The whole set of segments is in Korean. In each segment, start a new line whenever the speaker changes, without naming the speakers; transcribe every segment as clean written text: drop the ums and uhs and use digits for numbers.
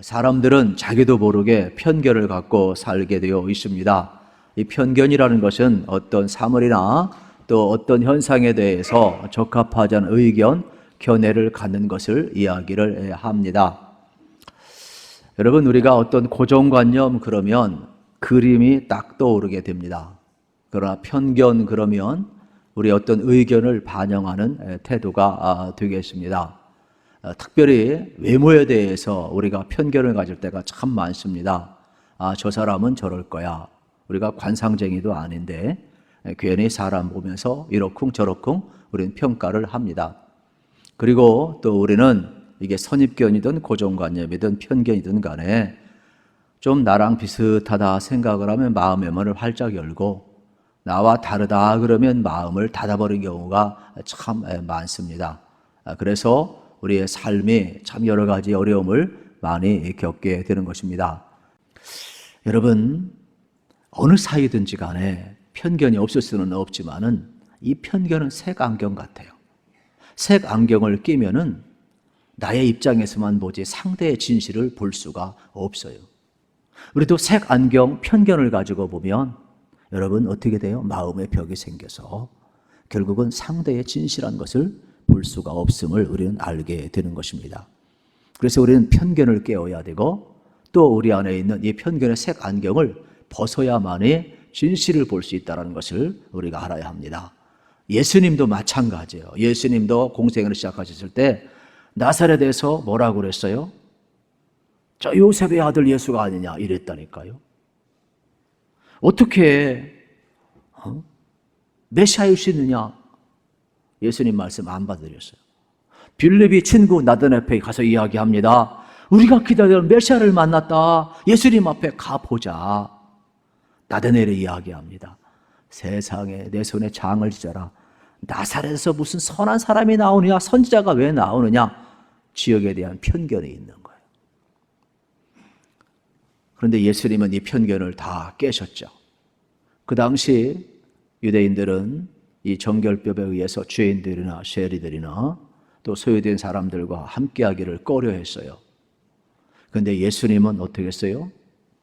사람들은 자기도 모르게 편견을 갖고 살게 되어 있습니다. 이 편견이라는 것은 어떤 사물이나 또 어떤 현상에 대해서 적합하지 않은 의견, 견해를 갖는 것을 이야기를 합니다. 여러분, 우리가 어떤 고정관념 그러면 그림이 딱 떠오르게 됩니다. 그러나 편견 그러면 우리 어떤 의견을 반영하는 태도가 되겠습니다. 특별히 외모에 대해서 우리가 편견을 가질 때가 참 많습니다. 저 사람은 저럴 거야. 우리가 관상쟁이도 아닌데 괜히 사람 보면서 이러쿵 저러쿵 우리는 평가를 합니다. 그리고 또 우리는 이게 선입견이든 고정관념이든 편견이든 간에 좀 나랑 비슷하다 생각을 하면 마음의 문을 활짝 열고 나와 다르다 그러면 마음을 닫아버린 경우가 참 많습니다. 그래서 우리의 삶이 참 여러 가지 어려움을 많이 겪게 되는 것입니다. 여러분, 어느 사이든지 간에 편견이 없을 수는 없지만은 이 편견은 색안경 같아요. 색안경을 끼면은 나의 입장에서만 보지 상대의 진실을 볼 수가 없어요. 우리도 색안경, 편견을 가지고 보면 여러분 어떻게 돼요? 마음의 벽이 생겨서 결국은 상대의 진실한 것을 볼 수가 없음을 우리는 알게 되는 것입니다. 그래서 우리는 편견을 깨어야 되고 또 우리 안에 있는 이 편견의 색안경을 벗어야만이 진실을 볼 수 있다는 것을 우리가 알아야 합니다. 예수님도 마찬가지예요. 예수님도 공생애를 시작하셨을 때 나사렛에서 뭐라고 그랬어요? 저 요셉의 아들 예수가 아니냐 이랬다니까요. 어떻게 메시아일 수 있느냐? 예수님 말씀 안 받아들였어요. 빌립이 친구 나다나엘에게 가서 이야기합니다. 우리가 기다리던 메시아를 만났다. 예수님 앞에 가보자. 나다나엘이 이야기합니다. 세상에 내 손에 장을 지져라. 나사렛에서 무슨 선한 사람이 나오느냐? 선지자가 왜 나오느냐? 지역에 대한 편견이 있는 거예요. 그런데 예수님은 이 편견을 다 깨셨죠. 그 당시 유대인들은 이 정결법에 의해서 죄인들이나 세리들이나 또 소유된 사람들과 함께하기를 꺼려했어요. 그런데 예수님은 어떻게 했어요?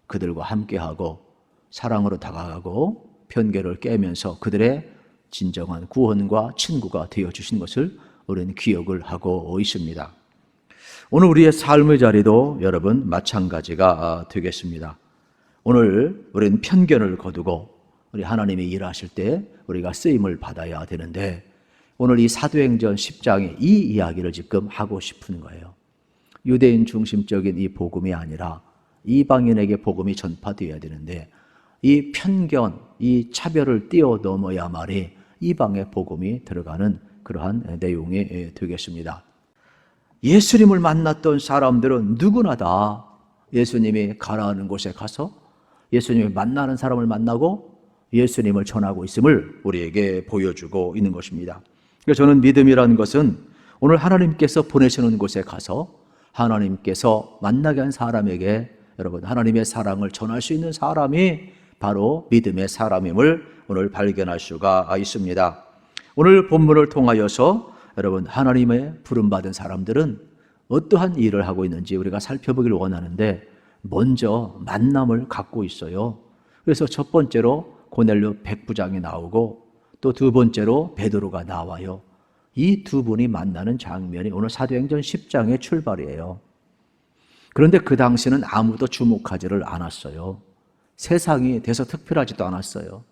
그들과 함께하고 사랑으로 다가가고 편견을 깨면서 그들의 진정한 구원과 친구가 되어주신 것을 우리는 기억을 하고 있습니다. 오늘 우리의 삶의 자리도 여러분 마찬가지가 되겠습니다. 오늘 우리는 편견을 거두고 우리 하나님이 일하실 때 우리가 쓰임을 받아야 되는데 오늘 이 사도행전 10장에 이 이야기를 지금 하고 싶은 거예요. 유대인 중심적인 이 복음이 아니라 이방인에게 복음이 전파되어야 되는데 이 편견, 이 차별을 뛰어넘어야만이 이방의 복음이 들어가는 그러한 내용이 되겠습니다. 예수님을 만났던 사람들은 누구나 다 예수님이 가라는 곳에 가서 예수님이 만나는 사람을 만나고 예수님을 전하고 있음을 우리에게 보여주고 있는 것입니다. 그래서 저는 믿음이라는 것은 오늘 하나님께서 보내시는 곳에 가서 하나님께서 만나게 한 사람에게 여러분 하나님의 사랑을 전할 수 있는 사람이 바로 믿음의 사람임을 오늘 발견할 수가 있습니다. 오늘 본문을 통하여서 여러분 하나님의 부름받은 사람들은 어떠한 일을 하고 있는지 우리가 살펴보기를 원하는데 먼저 만남을 갖고 있어요. 그래서 첫 번째로 고넬료 백부장이 나오고 또 두 번째로 베드로가 나와요. 이 두 분이 만나는 장면이 오늘 사도행전 10장의 출발이에요. 그런데 그 당시는 아무도 주목하지를 않았어요. 세상이 돼서 특별하지도 않았어요.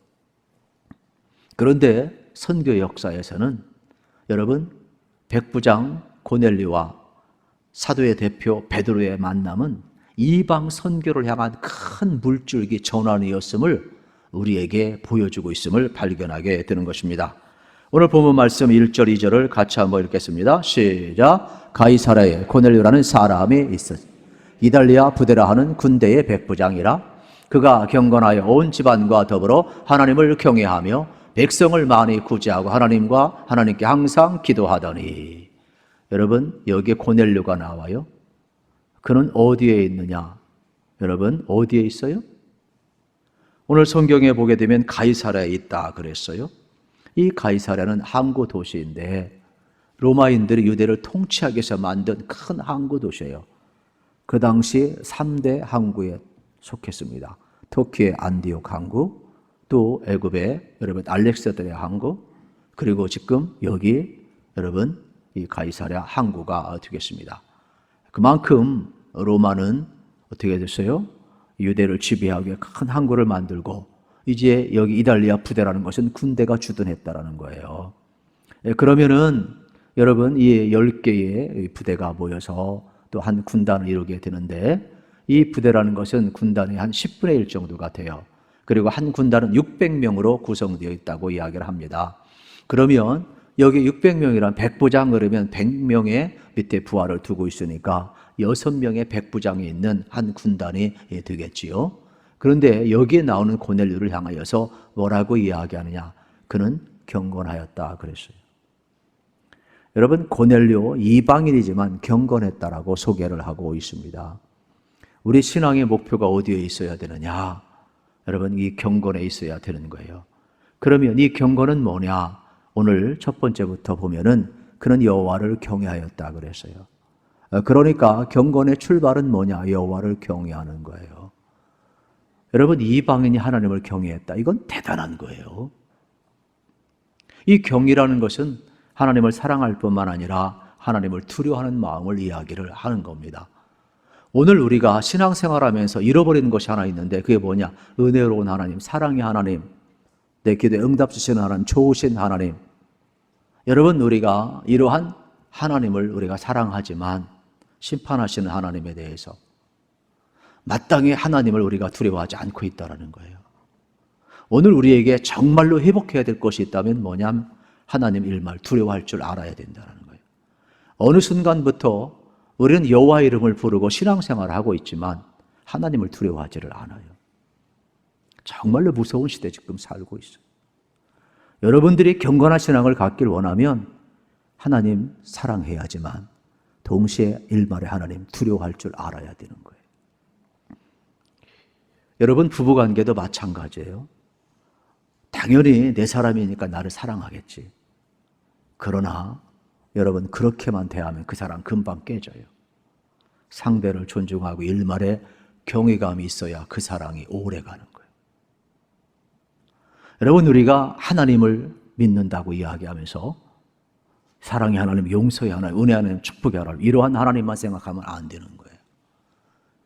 그런데 선교 역사에서는 여러분 백부장 고넬료와 사도의 대표 베드로의 만남은 이방 선교를 향한 큰 물줄기 전환이었음을 우리에게 보여주고 있음을 발견하게 되는 것입니다. 오늘 본문 말씀 1절 2절을 같이 한번 읽겠습니다. 시작. 가이사랴에 고넬료라는 사람이 있었. 이달리아 부데라 하는 군대의 백부장이라. 그가 경건하여 온 집안과 더불어 하나님을 경외하며 백성을 많이 구제하고 하나님께 항상 기도하더니. 여러분 여기에 고넬료가 나와요. 그는 어디에 있느냐? 여러분 어디에 있어요? 오늘 성경에 보게 되면 가이사랴에 있다 그랬어요. 이 가이사랴는 항구 도시인데 로마인들이 유대를 통치하기 위해서 만든 큰 항구 도시예요. 그 당시 3대 항구에 속했습니다. 터키의 안디옥 항구, 또 애굽의 여러분 알렉산드리아 항구, 그리고 지금 여기 여러분 이 가이사랴 항구가 되겠습니다. 그만큼 로마는 어떻게 됐어요? 유대를 지배하기 큰 항구를 만들고 이제 여기 이달리아 부대라는 것은 군대가 주둔했다라는 거예요. 그러면은 여러분 이 10개의 부대가 모여서 또 한 군단을 이루게 되는데 이 부대라는 것은 군단의 한 10분의 1 정도가 돼요. 그리고 한 군단은 600명으로 구성되어 있다고 이야기를 합니다. 그러면 여기 600명이란 백부장 그러면 100명의 밑에 부하를 두고 있으니까 6명의 백부장이 있는 한 군단이 되겠지요. 그런데 여기에 나오는 고넬료를 향하여서 뭐라고 이야기하느냐? 그는 경건하였다 그랬어요. 여러분 고넬료 이방인이지만 경건했다라고 소개를 하고 있습니다. 우리 신앙의 목표가 어디에 있어야 되느냐? 여러분 이 경건에 있어야 되는 거예요. 그러면 이 경건은 뭐냐? 오늘 첫 번째부터 보면은 그는 여호와를 경외하였다 그랬어요. 그러니까 경건의 출발은 뭐냐? 여호와를 경외하는 거예요. 여러분 이방인이 하나님을 경외했다. 이건 대단한 거예요. 이 경이라는 것은 하나님을 사랑할 뿐만 아니라 하나님을 두려워하는 마음을 이야기를 하는 겁니다. 오늘 우리가 신앙생활하면서 잃어버리는 것이 하나 있는데 그게 뭐냐? 은혜로운 하나님, 사랑의 하나님, 내 기도에 응답 주시는 하나님, 좋으신 하나님. 여러분 우리가 이러한 하나님을 우리가 사랑하지만 심판하시는 하나님에 대해서 마땅히 하나님을 우리가 두려워하지 않고 있다는 거예요. 오늘 우리에게 정말로 회복해야 될 것이 있다면 뭐냐면 하나님 일말 두려워할 줄 알아야 된다는 거예요. 어느 순간부터 우리는 여호와 이름을 부르고 신앙생활을 하고 있지만 하나님을 두려워하지를 않아요. 정말로 무서운 시대에 지금 살고 있어요. 여러분들이 경건한 신앙을 갖길 원하면 하나님 사랑해야지만 동시에 일말에 하나님 두려워할 줄 알아야 되는 거예요. 여러분 부부관계도 마찬가지예요. 당연히 내 사람이니까 나를 사랑하겠지. 그러나 여러분 그렇게만 대하면 그 사람 금방 깨져요. 상대를 존중하고 일말에 경외감이 있어야 그 사랑이 오래 가는 거예요. 여러분 우리가 하나님을 믿는다고 이야기하면서 사랑의 하나님, 용서의 하나님, 은혜의 하나님, 축복의 하나님 이러한 하나님만 생각하면 안 되는 거예요.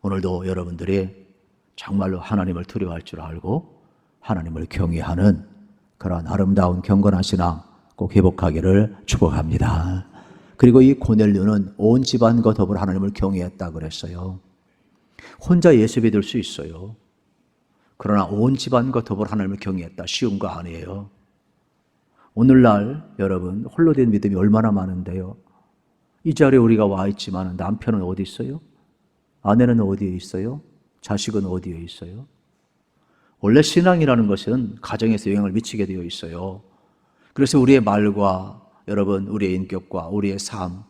오늘도 여러분들이 정말로 하나님을 두려워할 줄 알고 하나님을 경외하는 그런 아름다운 경건한 신앙 꼭 회복하기를 축복합니다. 그리고 이 고넬료는 온 집안과 더불어 하나님을 경외했다 그랬어요. 혼자 예수 믿을 수 있어요. 그러나 온 집안과 더불어 하나님을 경외했다. 쉬운 거 아니에요. 오늘날 여러분 홀로 된 믿음이 얼마나 많은데요. 이 자리에 우리가 와 있지만 남편은 어디 있어요? 아내는 어디에 있어요? 자식은 어디에 있어요? 원래 신앙이라는 것은 가정에서 영향을 미치게 되어 있어요. 그래서 우리의 말과 여러분 우리의 인격과 우리의 삶,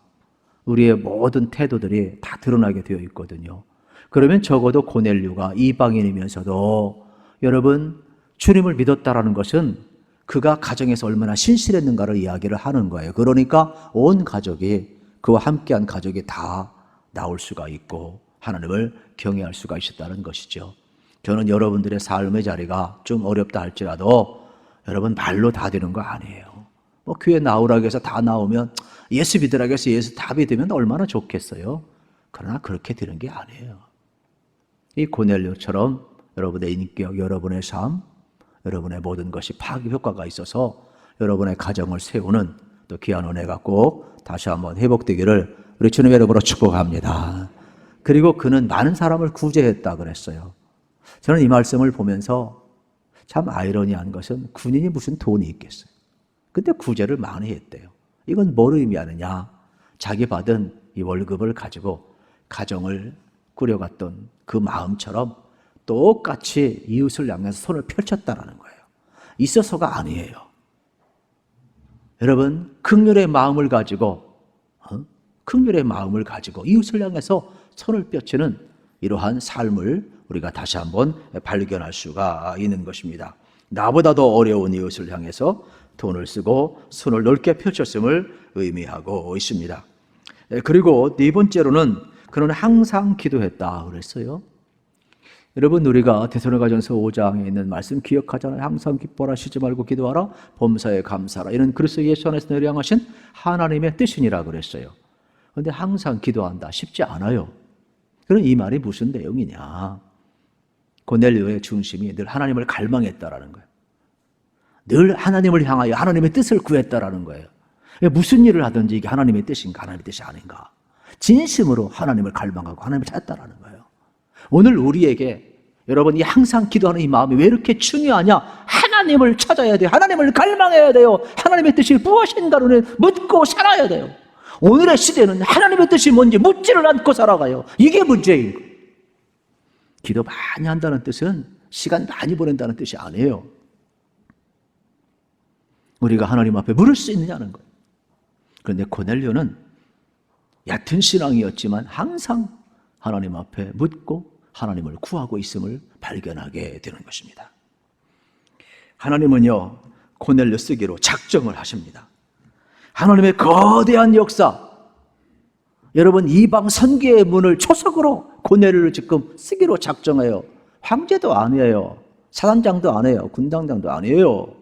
우리의 모든 태도들이 다 드러나게 되어 있거든요. 그러면 적어도 고넬료가 이방인이면서도 여러분 주님을 믿었다라는 것은 그가 가정에서 얼마나 신실했는가를 이야기를 하는 거예요. 그러니까 온 가족이 그와 함께한 가족이 다 나올 수가 있고 하나님을 경외할 수가 있었다는 것이죠. 저는 여러분들의 삶의 자리가 좀 어렵다 할지라도 여러분 말로 다 되는 거 아니에요. 뭐 교회 나오라고 해서 다 나오면 예수 믿으라고 해서 예수 다 믿으면 얼마나 좋겠어요. 그러나 그렇게 되는 게 아니에요. 이 고넬료처럼 여러분의 인격, 여러분의 삶, 여러분의 모든 것이 파괴 효과가 있어서 여러분의 가정을 세우는 또 귀한 은혜가 꼭 다시 한번 회복되기를 우리 주님의 이름으로 축복합니다. 그리고 그는 많은 사람을 구제했다 그랬어요. 저는 이 말씀을 보면서 참 아이러니한 것은 군인이 무슨 돈이 있겠어요. 근데 구제를 많이 했대요. 이건 뭘 의미하느냐? 자기 받은 이 월급을 가지고 가정을 꾸려갔던 그 마음처럼 똑같이 이웃을 향해서 손을 펼쳤다라는 거예요. 있어서가 아니에요. 여러분, 긍휼의 마음을 가지고 이웃을 향해서 손을 뻗치는 이러한 삶을 우리가 다시 한번 발견할 수가 있는 것입니다. 나보다 더 어려운 이웃을 향해서 돈을 쓰고 손을 넓게 펼쳤음을 의미하고 있습니다. 그리고 네 번째로는 그는 항상 기도했다 그랬어요. 여러분, 우리가 데살로니가전서 5장에 있는 말씀 기억하잖아요. 항상 기뻐라, 쉬지 말고 기도하라, 범사에 감사하라. 이는 그리스도 예수 안에서 너희를 향하신 하나님의 뜻이니라 그랬어요. 그런데 항상 기도한다 쉽지 않아요. 그럼 이 말이 무슨 내용이냐? 고넬료의 중심이 늘 하나님을 갈망했다라는 거예요. 늘 하나님을 향하여 하나님의 뜻을 구했다라는 거예요. 무슨 일을 하든지 이게 하나님의 뜻인가 하나님의 뜻이 아닌가, 진심으로 하나님을 갈망하고 하나님을 찾았다라는 거예요. 오늘 우리에게 여러분, 이 항상 기도하는 이 마음이 왜 이렇게 중요하냐? 하나님을 찾아야 돼요. 하나님을 갈망해야 돼요. 하나님의 뜻이 무엇인가를 묻고 살아야 돼요. 오늘의 시대는 하나님의 뜻이 뭔지 묻지를 않고 살아가요. 이게 문제인 거예요. 기도 많이 한다는 뜻은 시간 많이 보낸다는 뜻이 아니에요. 우리가 하나님 앞에 물을 수 있느냐는 거예요. 그런데 고넬료는 얕은 신앙이었지만 항상 하나님 앞에 묻고 하나님을 구하고 있음을 발견하게 되는 것입니다. 하나님은요, 고넬료 쓰기로 작정을 하십니다. 하나님의 거대한 역사, 여러분, 이방 선교의 문을 초석으로 고넬료를 지금 쓰기로 작정해요. 황제도 아니에요. 사단장도 아니에요. 군당장도 아니에요.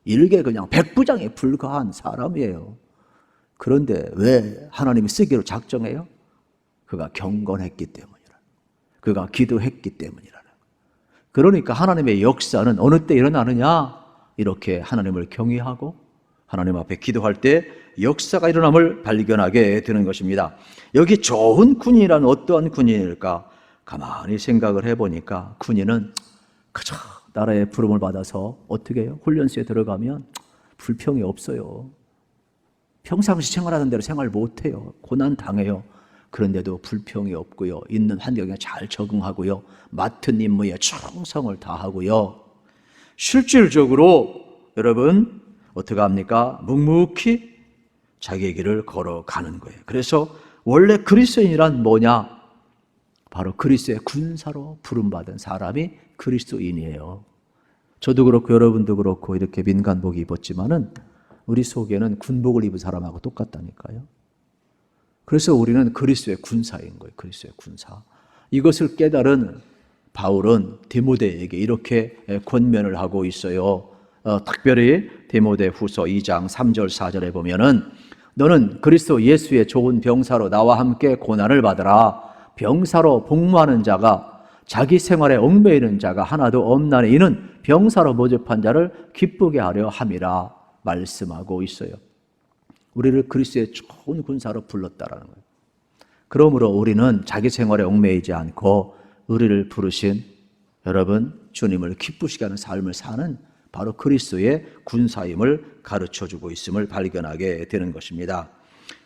일개 그냥 백부장에 불과한 사람이에요. 그런데 왜 하나님이 쓰기로 작정해요? 그가 경건했기 때문이라. 그가 기도했기 때문이라. 그러니까 하나님의 역사는 어느 때 일어나느냐? 이렇게 하나님을 경외하고 하나님 앞에 기도할 때 역사가 일어남을 발견하게 되는 것입니다. 여기 좋은 군인이란 어떠한 군인일까? 가만히 생각을 해보니까 군인은 그저 나라의 부름을 받아서 어떻게 해요? 훈련소에 들어가면 불평이 없어요. 평상시 생활하는 대로 생활 못해요. 고난 당해요. 그런데도 불평이 없고요. 있는 환경에 잘 적응하고요. 맡은 임무에 충성을 다하고요. 실질적으로 여러분 어떻게 합니까? 묵묵히 자기의 길을 걸어가는 거예요. 그래서 원래 그리스도인이란 뭐냐? 바로 그리스도의 군사로 부름받은 사람이 그리스도인이에요. 저도 그렇고 여러분도 그렇고 이렇게 민간복 입었지만은 우리 속에는 군복을 입은 사람하고 똑같다니까요. 그래서 우리는 그리스도의 군사인 거예요. 그리스도의 군사. 이것을 깨달은 바울은 디모데에게 이렇게 권면을 하고 있어요. 특별히 디모데 후서 2장 3절 4절에 보면은 너는 그리스도 예수의 좋은 병사로 나와 함께 고난을 받으라. 병사로 복무하는 자가 자기 생활에 얽매이는 자가 하나도 없나니 이는 병사로 모집한 자를 기쁘게 하려 함이라 말씀하고 있어요. 우리를 그리스도의 좋은 군사로 불렀다라는 거예요. 그러므로 우리는 자기 생활에 얽매이지 않고 우리를 부르신 여러분 주님을 기쁘시게 하는 삶을 사는 바로 그리스도의 군사임을 가르쳐주고 있음을 발견하게 되는 것입니다.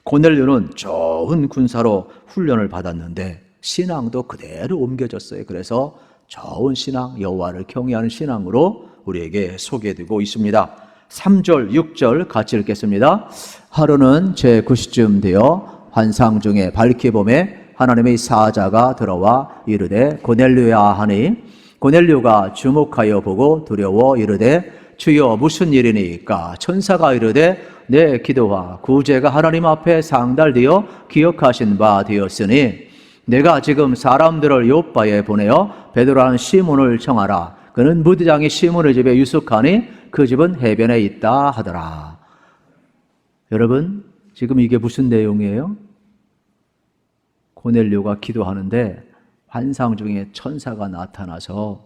고넬료는 좋은 군사로 훈련을 받았는데 신앙도 그대로 옮겨졌어요. 그래서 좋은 신앙, 여호와를 경외하는 신앙으로 우리에게 소개되고 있습니다. 3절, 6절 같이 읽겠습니다. 하루는 제9시쯤 되어 환상 중에 밝히 보매 하나님의 사자가 들어와 이르되 고넬료야 하니 고넬료가 주목하여 보고 두려워 이르되 주여 무슨 일이니까? 천사가 이르되 내 기도와 구제가 하나님 앞에 상달되어 기억하신 바 되었으니 내가 지금 사람들을 요바에 보내어 베드로라는 시몬을 청하라. 그는 무대장이 시몬의 집에 유숙하니 그 집은 해변에 있다 하더라. 여러분, 지금 이게 무슨 내용이에요? 고넬료가 기도하는데 환상 중에 천사가 나타나서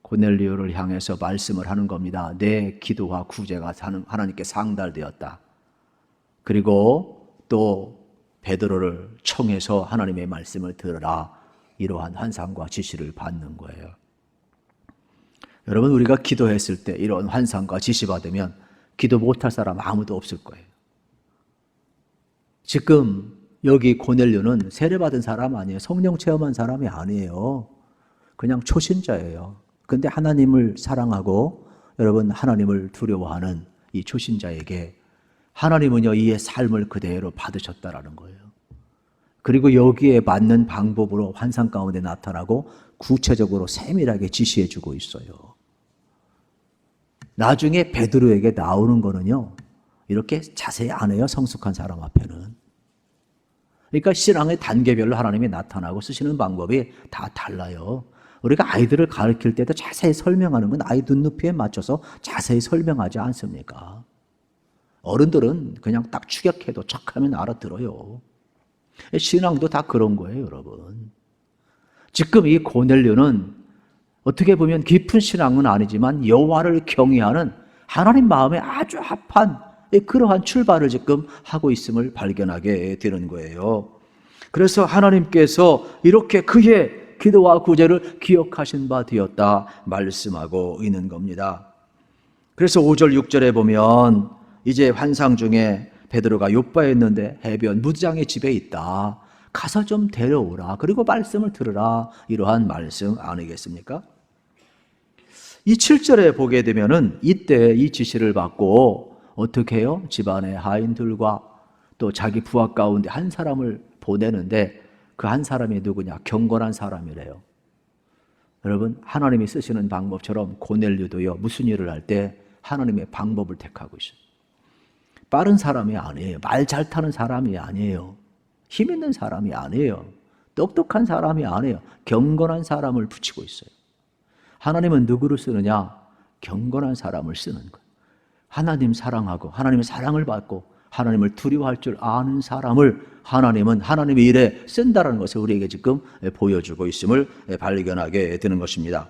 고넬료를 향해서 말씀을 하는 겁니다. 내 기도와 구제가 하나님께 상달되었다. 그리고 또 베드로를 청해서 하나님의 말씀을 들으라. 이러한 환상과 지시를 받는 거예요. 여러분, 우리가 기도했을 때 이런 환상과 지시 받으면 기도 못할 사람 아무도 없을 거예요. 지금 여기 고넬료는 세례받은 사람 아니에요. 성령 체험한 사람이 아니에요. 그냥 초신자예요. 그런데 하나님을 사랑하고 여러분 하나님을 두려워하는 이 초신자에게 하나님은요 이의 삶을 그대로 받으셨다라는 거예요. 그리고 여기에 맞는 방법으로 환상 가운데 나타나고 구체적으로 세밀하게 지시해 주고 있어요. 나중에 베드로에게 나오는 거는요 이렇게 자세히 안 해요. 성숙한 사람 앞에는. 그러니까 신앙의 단계별로 하나님이 나타나고 쓰시는 방법이 다 달라요. 우리가 아이들을 가르칠 때도 자세히 설명하는 건 아이 눈높이에 맞춰서 자세히 설명하지 않습니까? 어른들은 그냥 딱 추격해도 척하면 알아들어요. 신앙도 다 그런 거예요, 여러분. 지금 이 고넬료는 어떻게 보면 깊은 신앙은 아니지만 여호와를 경외하는 하나님 마음에 아주 합한 그러한 출발을 지금 하고 있음을 발견하게 되는 거예요. 그래서 하나님께서 이렇게 그의 기도와 구제를 기억하신 바 되었다 말씀하고 있는 겁니다. 그래서 5절 6절에 보면 이제 환상 중에 베드로가 요바에 있는데 해변 무장의 집에 있다. 가서 좀 데려오라. 그리고 말씀을 들으라. 이러한 말씀 아니겠습니까? 이 7절에 보게 되면은 이때 이 지시를 받고 어떻게 해요? 집안의 하인들과 또 자기 부하 가운데 한 사람을 보내는데 그 한 사람이 누구냐? 경건한 사람이래요. 여러분, 하나님이 쓰시는 방법처럼 고넬료도요, 무슨 일을 할 때 하나님의 방법을 택하고 있어요. 빠른 사람이 아니에요. 말 잘 타는 사람이 아니에요. 힘 있는 사람이 아니에요. 똑똑한 사람이 아니에요. 경건한 사람을 붙이고 있어요. 하나님은 누구를 쓰느냐? 경건한 사람을 쓰는 거예요. 하나님 사랑하고 하나님의 사랑을 받고 하나님을 두려워할 줄 아는 사람을 하나님은 하나님의 일에 쓴다는 것을 우리에게 지금 보여주고 있음을 발견하게 되는 것입니다.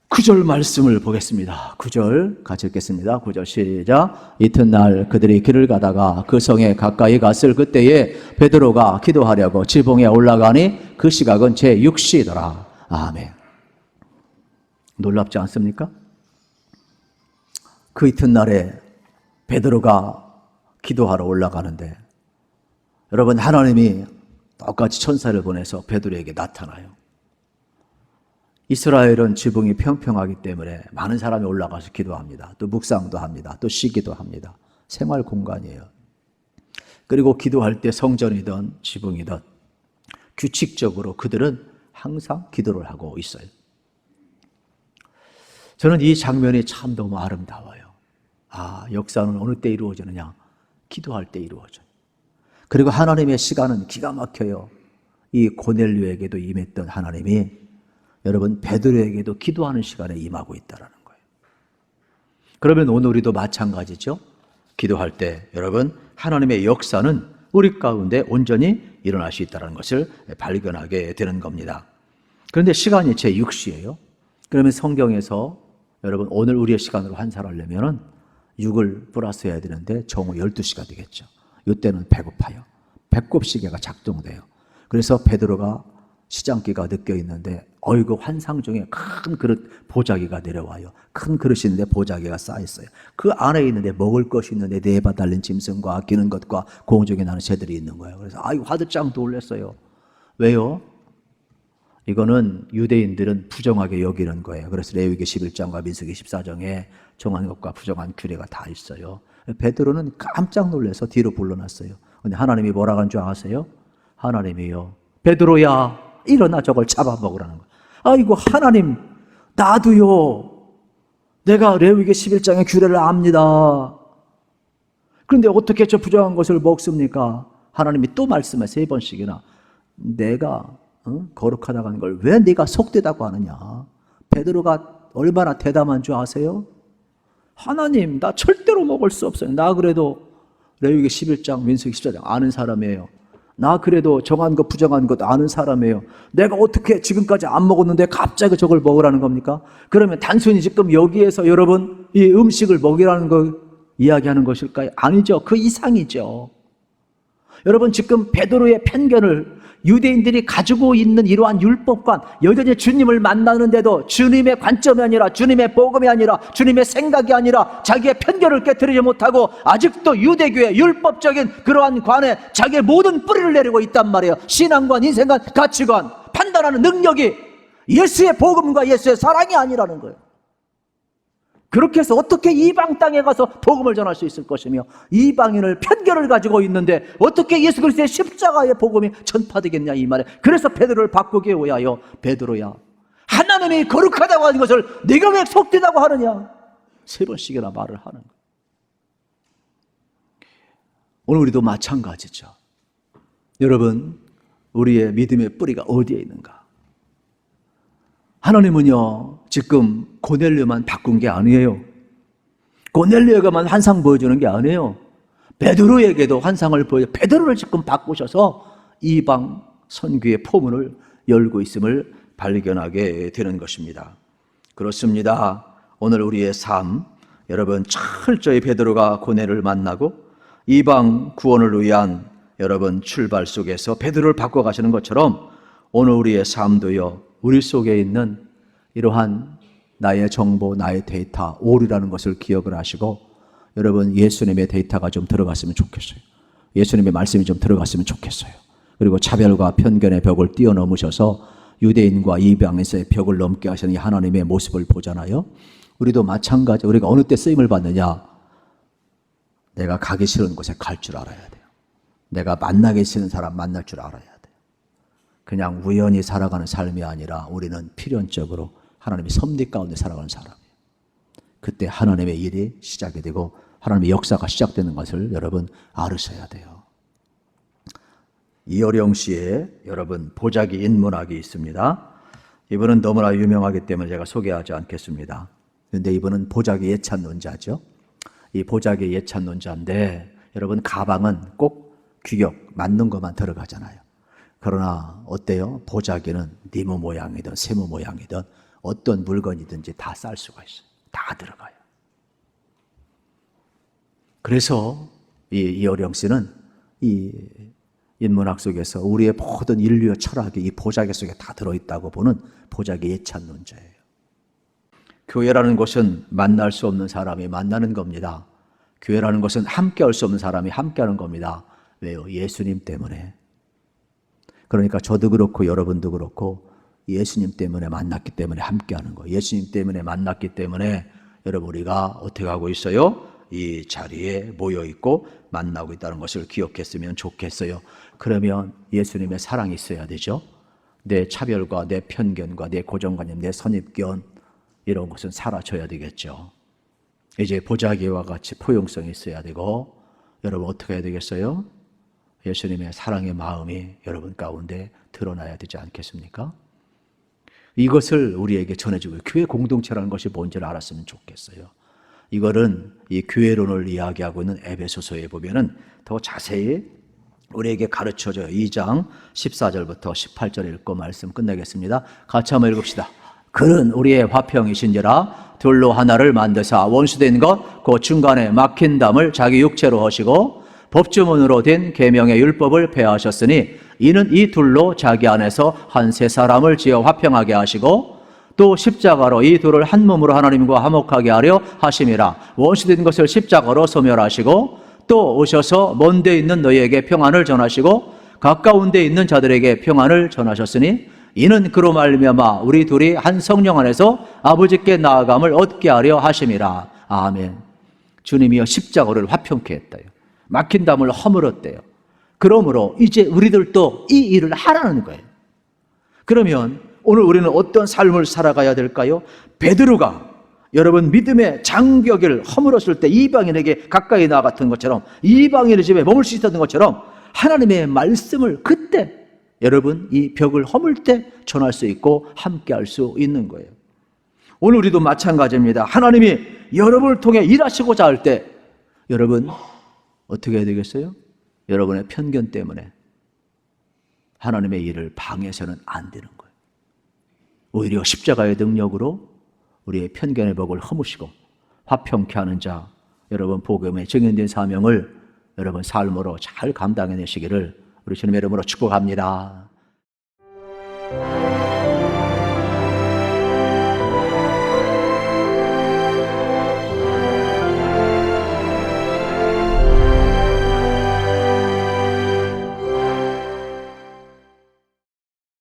9절 말씀을 보겠습니다. 9절 같이 읽겠습니다. 9절 시작. 이튿날 그들이 길을 가다가 그 성에 가까이 갔을 그때에 베드로가 기도하려고 지붕에 올라가니 그 시각은 제6시더라. 아멘. 놀랍지 않습니까? 그 이튿날에 베드로가 기도하러 올라가는데 여러분, 하나님이 똑같이 천사를 보내서 베드로에게 나타나요. 이스라엘은 지붕이 평평하기 때문에 많은 사람이 올라가서 기도합니다. 또 묵상도 합니다. 또 쉬기도 합니다. 생활 공간이에요. 그리고 기도할 때 성전이든 지붕이든 규칙적으로 그들은 항상 기도를 하고 있어요. 저는 이 장면이 참 너무 아름다워요. 아, 역사는 어느 때 이루어지느냐? 기도할 때 이루어져요. 그리고 하나님의 시간은 기가 막혀요. 이 고넬료에게도 임했던 하나님이 여러분 베드로에게도 기도하는 시간에 임하고 있다는 거예요. 그러면 오늘 우리도 마찬가지죠. 기도할 때 여러분 하나님의 역사는 우리 가운데 온전히 일어날 수 있다는 것을 발견하게 되는 겁니다. 그런데 시간이 제6시예요. 그러면 성경에서 여러분 오늘 우리의 시간으로 환산하려면 6을 플러스해야 되는데 정오 12시가 되겠죠. 이때는 배고파요. 배꼽시계가 작동돼요. 그래서 베드로가 시장기가 느껴 있는데 어이구 환상 중에 큰 그릇 보자기가 내려와요. 큰 그릇이 있는데 보자기가 쌓여있어요. 그 안에 있는데 먹을 것이 있는데 네 발 달린 짐승과 아끼는 것과 공중에 나는 새들이 있는 거예요. 그래서 아이고 화들짝 놀랐어요. 왜요? 이거는 유대인들은 부정하게 여기는 거예요. 그래서 레위기 11장과 민수기 14장에 정한 것과 부정한 규례가 다 있어요. 베드로는 깜짝 놀라서 뒤로 불러놨어요. 근데 하나님이 뭐라고 하는 줄 아세요? 하나님이요, 베드로야 일어나 저걸 잡아먹으라는 거예요. 아이고 하나님, 나도요, 내가 레위기 11장의 규례를 압니다. 그런데 어떻게 저 부정한 것을 먹습니까? 하나님이 또 말씀해 3번씩이나. 내가 거룩하다고 하는 걸 왜 네가 속되다고 하느냐? 베드로가 얼마나 대담한 줄 아세요? 하나님, 나 절대로 먹을 수 없어요. 나 그래도 레위기 11장, 민수기 14장 아는 사람이에요. 나 그래도 정한 것 부정한 것 아는 사람이에요. 내가 어떻게 지금까지 안 먹었는데 갑자기 저걸 먹으라는 겁니까? 그러면 단순히 지금 여기에서 여러분 이 음식을 먹이라는 걸 이야기하는 것일까요? 아니죠. 그 이상이죠. 여러분 지금 베드로의 편견을 유대인들이 가지고 있는 이러한 율법과 여전히 주님을 만나는데도 주님의 관점이 아니라 주님의 복음이 아니라 주님의 생각이 아니라 자기의 편견을 깨트리지 못하고 아직도 유대교의 율법적인 그러한 관에 자기의 모든 뿌리를 내리고 있단 말이에요. 신앙관, 인생관, 가치관, 판단하는 능력이 예수의 복음과 예수의 사랑이 아니라는 거예요. 그렇게 해서 어떻게 이방 땅에 가서 복음을 전할 수 있을 것이며 이방인을 편견을 가지고 있는데 어떻게 예수 그리스도의 십자가의 복음이 전파되겠냐 이 말에. 그래서 베드로를 바꾸기 위하여 베드로야, 하나님이 거룩하다고 하는 것을 네가 왜 속되다고 하느냐 3번씩이나 말을 하는 거예요. 오늘 우리도 마찬가지죠. 여러분, 우리의 믿음의 뿌리가 어디에 있는가? 하나님은요, 지금 고넬료만 바꾼 게 아니에요. 고넬료에게만 환상 보여주는 게 아니에요. 베드로에게도 환상을 보여, 베드로를 지금 바꾸셔서 이방 선교의 포문을 열고 있음을 발견하게 되는 것입니다. 그렇습니다. 오늘 우리의 삶, 여러분 철저히 베드로가 고넬을 만나고 이방 구원을 위한 여러분 출발 속에서 베드로를 바꿔가시는 것처럼 오늘 우리의 삶도요, 우리 속에 있는 이러한 나의 정보, 나의 데이터, 오류라는 것을 기억을 하시고 여러분 예수님의 데이터가 좀 들어갔으면 좋겠어요. 예수님의 말씀이 좀 들어갔으면 좋겠어요. 그리고 차별과 편견의 벽을 뛰어넘으셔서 유대인과 이방인의 벽을 넘게 하시는 이 하나님의 모습을 보잖아요. 우리도 마찬가지, 우리가 어느 때 쓰임을 받느냐? 내가 가기 싫은 곳에 갈 줄 알아야 돼요. 내가 만나기 싫은 사람 만날 줄 알아야 돼요. 그냥 우연히 살아가는 삶이 아니라 우리는 필연적으로 하나님의 섭리 가운데 살아가는 사람이에요. 그때 하나님의 일이 시작이 되고 하나님의 역사가 시작되는 것을 여러분 알으셔야 돼요. 이어령 씨의 여러분 보자기 인문학이 있습니다. 이분은 너무나 유명하기 때문에 제가 소개하지 않겠습니다. 그런데 이분은 보자기 예찬론자죠. 이 보자기 예찬론자인데 여러분 가방은 꼭 규격 맞는 것만 들어가잖아요. 그러나 어때요? 보자기는 니모 모양이든 세모 모양이든 어떤 물건이든지 다 쌀 수가 있어요. 다 들어가요. 그래서 이어령 씨는 이 인문학 속에서 우리의 모든 인류의 철학이 이 보자기 속에 다 들어있다고 보는 보자기 예찬론자예요. 교회라는 것은 만날 수 없는 사람이 만나는 겁니다. 교회라는 것은 함께할 수 없는 사람이 함께하는 겁니다. 왜요? 예수님 때문에. 그러니까 저도 그렇고 여러분도 그렇고 예수님 때문에 만났기 때문에 함께하는 거예요. 예수님 때문에 만났기 때문에 여러분 우리가 어떻게 하고 있어요? 이 자리에 모여 있고 만나고 있다는 것을 기억했으면 좋겠어요. 그러면 예수님의 사랑이 있어야 되죠. 내 차별과 내 편견과 내 고정관념, 내 선입견 이런 것은 사라져야 되겠죠. 이제 보자기와 같이 포용성이 있어야 되고 여러분 어떻게 해야 되겠어요? 예수님의 사랑의 마음이 여러분 가운데 드러나야 되지 않겠습니까? 이것을 우리에게 전해주고 교회 공동체라는 것이 뭔지를 알았으면 좋겠어요. 이거는 이 교회론을 이야기하고 있는 에베소서에 보면은 더 자세히 우리에게 가르쳐줘요. 2장 14절부터 18절 읽고 말씀 끝내겠습니다. 같이 한번 읽읍시다. 그는 우리의 화평이신지라 둘로 하나를 만드사 원수된 것 그 중간에 막힌 담을 자기 육체로 하시고 법주문으로 된 계명의 율법을 폐하셨으니 이는 이 둘로 자기 안에서 한 세 사람을 지어 화평하게 하시고 또 십자가로 이 둘을 한 몸으로 하나님과 화목하게 하려 하심이라. 원수된 것을 십자가로 소멸하시고 또 오셔서 먼 데 있는 너희에게 평안을 전하시고 가까운 데 있는 자들에게 평안을 전하셨으니 이는 그로 말미암아 우리 둘이 한 성령 안에서 아버지께 나아감을 얻게 하려 하심이라. 아멘. 주님이여 십자가를 화평케 했다요. 막힌 담을 허물었대요. 그러므로 이제 우리들도 이 일을 하라는 거예요. 그러면 오늘 우리는 어떤 삶을 살아가야 될까요? 베드로가 여러분 믿음의 장벽을 허물었을 때 이방인에게 가까이 나아갔던 것처럼 이방인의 집에 머물 수 있었던 것처럼 하나님의 말씀을 그때 여러분 이 벽을 허물 때 전할 수 있고 함께 할 수 있는 거예요. 오늘 우리도 마찬가지입니다. 하나님이 여러분을 통해 일하시고자 할 때 여러분 어떻게 해야 되겠어요? 여러분의 편견 때문에 하나님의 일을 방해해서는 안 되는 거예요. 오히려 십자가의 능력으로 우리의 편견의 벽을 허무시고 화평케 하는 자, 여러분 복음의 증인된 사명을 여러분 삶으로 잘 감당해내시기를 우리 주님의 이름으로 축복합니다.